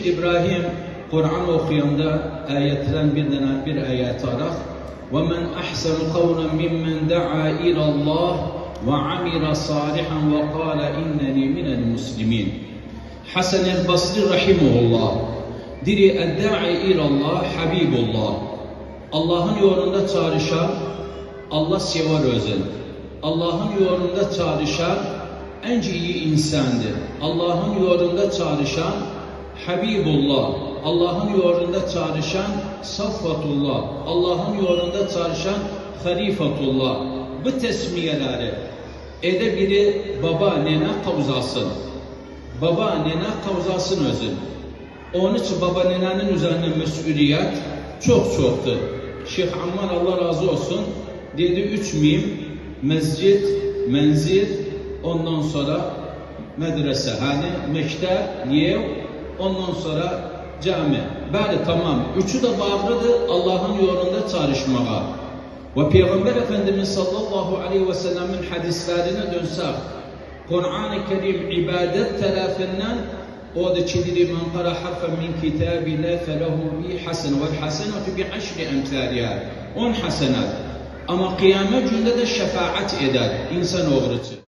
Şeyh İbrahim Kur'an okuyanda ayetlerden bir ayet alarak وَمَنْ أَحْسَنُ قَوْلًا مِمَّنْ دَعَا إِلَى اللّٰهِ وَعَمِلَ صَالِحًا وَقَالَ إِنَّنِي مِنَ الْمُسْلِمِينَ. Hasan el-Basri rahimehullah diri eddai ilallah Habibullah. Allah'ın yolunda çağrışan, Allah sever özün. Allah'ın yolunda çağrışan en iyi insandır. Allah'ın yolunda çağrışan Habibullah. Allah'ın yolunda çağrışan Safvatullah. Allah'ın yolunda çağrışan Halifatullah. Bu tesmiyeleri biri baba nene kavzasın. Baba nene kavzasın özün. Onun için baba nenenin üzerine mesuliyet çoktur. Şeyh Ammar Allah razı olsun dedi 3 mim mescid, menzil, ondan sonra medrese, hani mektep, yev, ondan sonra cami. Böyle tamam. Üçü de bağlıdır Allah'ın yolunda çağrışmaya. Ve Peygamber Efendimiz sallallahu aleyhi ve sellem'in hadislerine dönsek, Kur'an-ı Kerim ibadet tarafından o da çiğdiri men kara harfen min kitabillah felehu bi hasen vel hasenatu bi aşri emthaliha. 10 hasenat. Ama kıyamet günde de şefaat eder insan oğrusu.